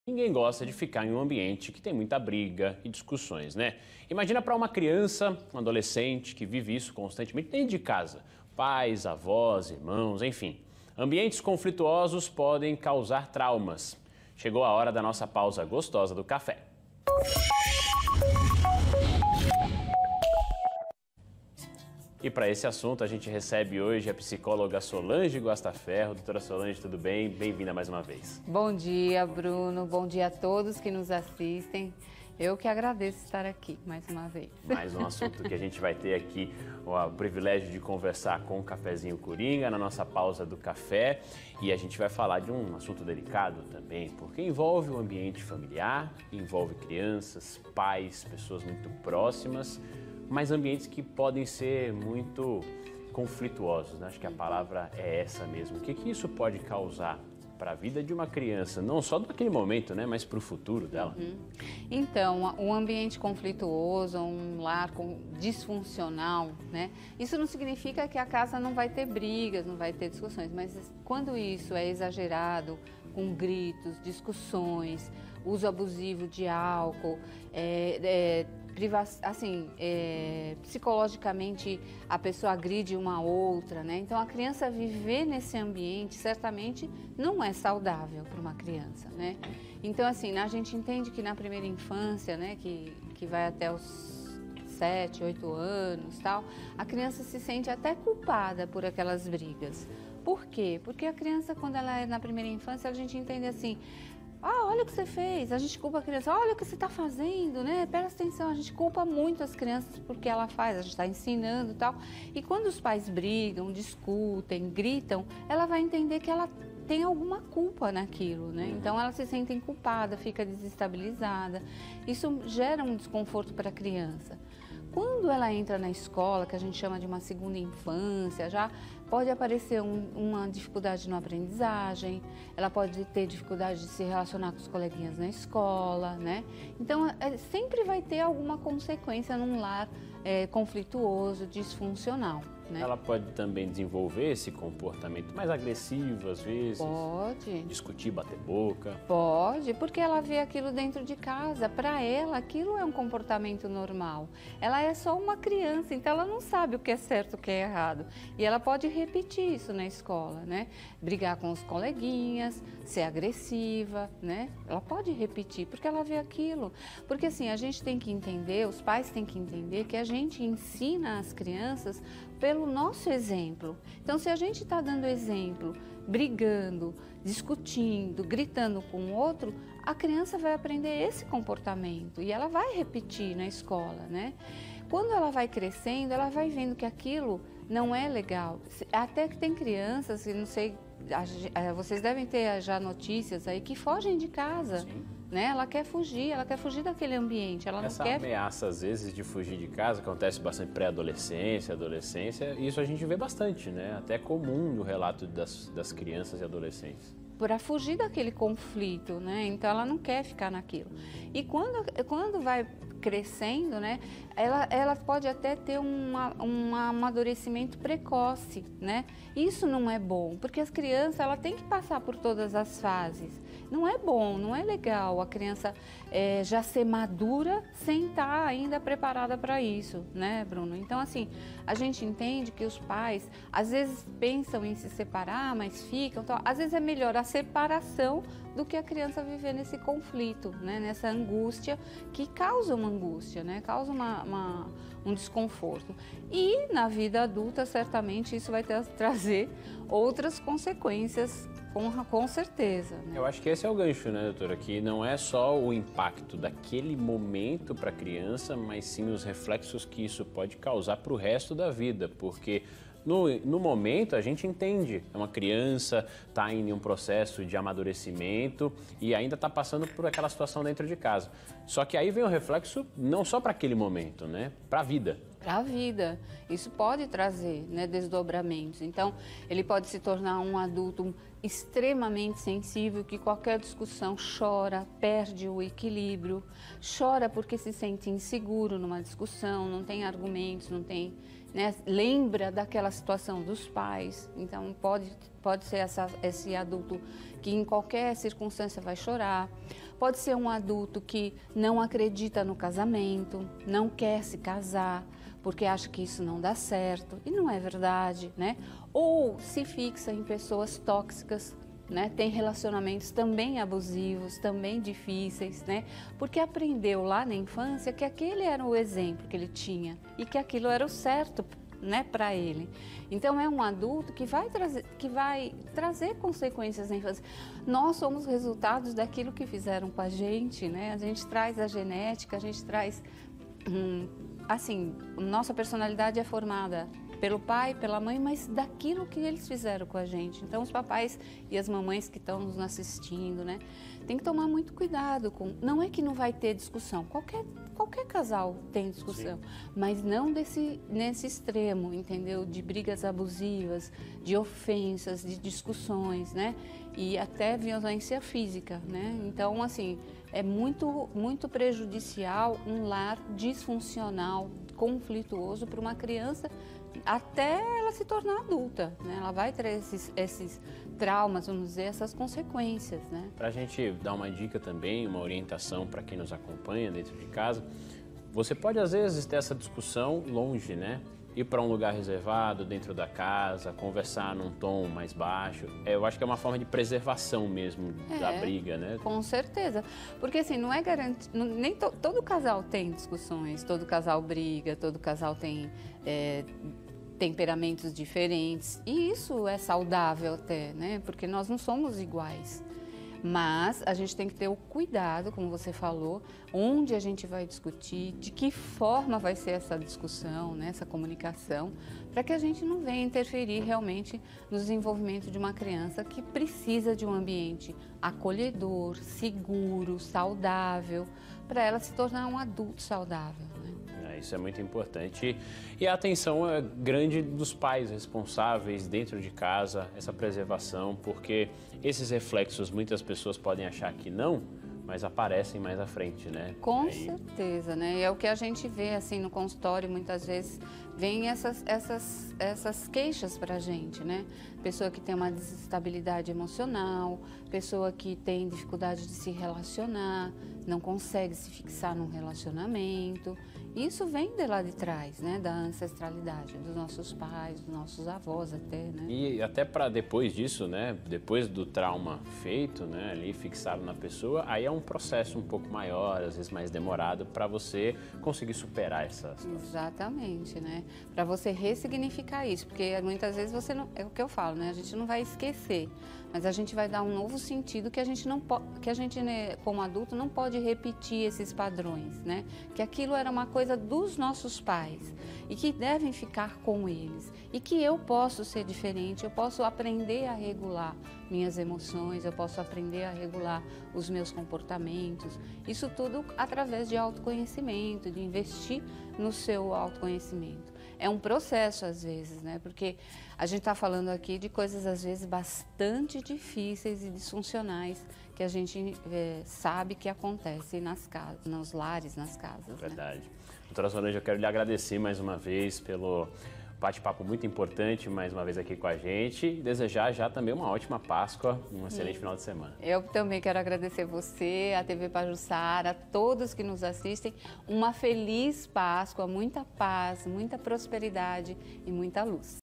Ninguém gosta de ficar em um ambiente que tem muita briga e discussões, né? Imagina para uma criança, um adolescente que vive isso constantemente dentro de casa. Pais, avós, irmãos, enfim. Ambientes conflituosos podem causar traumas. Chegou a hora da nossa pausa gostosa do café. E para esse assunto a gente recebe hoje a psicóloga Solange Guastaferro. Doutora Solange, tudo bem? Bem-vinda mais uma vez. Bom dia, Bruno. Bom dia a todos que nos assistem. Eu que agradeço estar aqui mais uma vez. Mais um assunto que a gente vai ter aqui o privilégio de conversar com o Cafezinho Coringa na nossa pausa do café. E a gente vai falar de um assunto delicado também, porque envolve o ambiente familiar, envolve crianças, pais, pessoas muito próximas, mas ambientes que podem ser muito conflituosos, né? Acho que a palavra é essa mesmo. O que isso pode causar para a vida de uma criança, não só naquele momento, né, mas para o futuro dela? Então, um ambiente conflituoso, um lar disfuncional, né? Isso não significa que a casa não vai ter brigas, não vai ter discussões, mas quando isso é exagerado, com gritos, discussões, uso abusivo de álcool, psicologicamente a pessoa agride uma outra, né? Então a criança viver nesse ambiente certamente não é saudável para uma criança, né? Então assim, a gente entende que na primeira infância, né, que vai até os 7, 8 anos, tal, a criança se sente até culpada por aquelas brigas. Por quê? Porque a criança, quando ela é na primeira infância, a gente entende assim: olha o que você fez, a gente culpa a criança, olha o que você está fazendo, né? Presta atenção, a gente culpa muito as crianças porque ela faz, a gente está ensinando e tal. E quando os pais brigam, discutem, gritam, ela vai entender que ela tem alguma culpa naquilo, né? Então ela se sente culpada, fica desestabilizada. Isso gera um desconforto para a criança. Quando ela entra na escola, que a gente chama de uma segunda infância, já pode aparecer uma dificuldade na aprendizagem, ela pode ter dificuldade de se relacionar com os coleguinhas na escola, né? Então, sempre vai ter alguma consequência num lar conflituoso, disfuncional, né? Ela pode também desenvolver esse comportamento mais agressivo, às vezes? Pode. Discutir, bater boca? Pode, porque ela vê aquilo dentro de casa. Para ela, aquilo é um comportamento normal. Ela é só uma criança, então ela não sabe o que é certo e o que é errado. E ela pode repetir isso na escola, né? Brigar com os coleguinhas, ser agressiva, né? Ela pode repetir, porque ela vê aquilo. Porque assim, a gente tem que entender, os pais têm que entender que a gente ensina as crianças pelo nosso exemplo. Então, se a gente está dando exemplo, brigando, discutindo, gritando com o outro, a criança vai aprender esse comportamento e ela vai repetir na escola, né? Quando ela vai crescendo, ela vai vendo que aquilo não é legal. Até que tem crianças, não sei, vocês devem ter já notícias aí, que fogem de casa. Sim. Né? Ela quer fugir daquele ambiente. Ela Essa não quer... ameaça, às vezes, de fugir de casa, acontece bastante pré-adolescência, adolescência, isso a gente vê bastante, né? Até comum no relato das crianças e adolescentes. Para fugir daquele conflito, né? Então ela não quer ficar naquilo. E quando vai crescendo, né? Ela pode até ter um amadurecimento precoce, né? Isso não é bom, porque as crianças ela tem que passar por todas as fases. Não é bom, não é legal a criança já ser madura sem estar ainda preparada para isso, né, Bruno? Então, assim, a gente entende que os pais, às vezes, pensam em se separar, mas ficam... Então, às vezes é melhor a separação do que a criança viver nesse conflito, né? Nessa angústia, que causa uma angústia, né? Causa um desconforto. E na vida adulta, certamente, isso vai trazer outras consequências, com certeza, né? Eu acho que esse é o gancho, né, doutora? Que não é só o impacto daquele momento para a criança, mas sim os reflexos que isso pode causar para o resto da vida, porque no momento a gente entende, é uma criança, está em um processo de amadurecimento e ainda está passando por aquela situação dentro de casa. Só que aí vem o reflexo não só para aquele momento, né? Para a vida. para a vida. Isso pode trazer, né, desdobramentos. Então, ele pode se tornar um adulto extremamente sensível, que qualquer discussão chora, perde o equilíbrio, chora porque se sente inseguro numa discussão, não tem argumentos, não tem, né, lembra daquela situação dos pais. Então, pode ser esse adulto que em qualquer circunstância vai chorar. Pode ser um adulto que não acredita no casamento, não quer se casar, porque acha que isso não dá certo, e não é verdade, né? Ou se fixa em pessoas tóxicas, né? Tem relacionamentos também abusivos, também difíceis, né? Porque aprendeu lá na infância que aquele era o exemplo que ele tinha e que aquilo era o certo, né, para ele. Então é um adulto que vai trazer consequências na infância. Nós somos resultados daquilo que fizeram com a gente, né? A gente traz a genética, a gente traz assim, nossa personalidade é formada pelo pai, pela mãe, mas daquilo que eles fizeram com a gente. Então, os papais e as mamães que estão nos assistindo, né, tem que tomar muito cuidado com... Não é que não vai ter discussão, qualquer casal tem discussão, sim, mas não nesse extremo, entendeu? De brigas abusivas, de ofensas, de discussões, né? E até violência física, né? Então, assim, é muito prejudicial um lar disfuncional, conflituoso para uma criança até ela se tornar adulta, né? Ela vai ter esses traumas, vamos dizer, essas consequências, né? Para a gente dar uma dica também, uma orientação para quem nos acompanha dentro de casa, você pode às vezes ter essa discussão longe, né? Ir para um lugar reservado, dentro da casa, conversar num tom mais baixo. Eu acho que é uma forma de preservação mesmo da briga, né? Com certeza. Porque assim, não é garantido, nem todo casal tem discussões, todo casal briga, todo casal tem temperamentos diferentes. E isso é saudável até, né? Porque nós não somos iguais. Mas a gente tem que ter o cuidado, como você falou, onde a gente vai discutir, de que forma vai ser essa discussão, né, essa comunicação, para que a gente não venha interferir realmente no desenvolvimento de uma criança que precisa de um ambiente acolhedor, seguro, saudável, para ela se tornar um adulto saudável, né? Isso é muito importante. E a atenção é grande dos pais responsáveis dentro de casa, essa preservação, porque esses reflexos muitas pessoas podem achar que não, mas aparecem mais à frente, né? Com certeza, né? E é o que a gente vê assim no consultório, muitas vezes vem essas queixas para a gente, né? Pessoa que tem uma desestabilidade emocional, pessoa que tem dificuldade de se relacionar, não consegue se fixar num relacionamento. Isso vem de lá de trás, né? Da ancestralidade dos nossos pais, dos nossos avós até, né? E até para depois disso, né? Depois do trauma feito, né? Ali fixado na pessoa, aí é um processo um pouco maior, às vezes mais demorado, para você conseguir superar essa situação. Exatamente, né? Para você ressignificar isso, porque muitas vezes você não, é o que eu falo, né? A gente não vai esquecer, mas a gente vai dar um novo sentido que a gente não pode, que a gente, né, como adulto não pode repetir esses padrões, né? Que aquilo era uma coisa dos nossos pais e que devem ficar com eles e que eu posso ser diferente, eu posso aprender a regular minhas emoções, eu posso aprender a regular os meus comportamentos, isso tudo através de autoconhecimento, de investir no seu autoconhecimento. É um processo às vezes, né? Porque a gente está falando aqui de coisas às vezes bastante difíceis e disfuncionais que a gente sabe que acontecem nas casas, nos lares, nas casas. Verdade. Né? Doutora Solange, eu quero lhe agradecer mais uma vez pelo bate-papo muito importante, mais uma vez aqui com a gente, e desejar já também uma ótima Páscoa, um excelente final de semana. Eu também quero agradecer você, a TV Pajuçara, a todos que nos assistem, uma feliz Páscoa, muita paz, muita prosperidade e muita luz.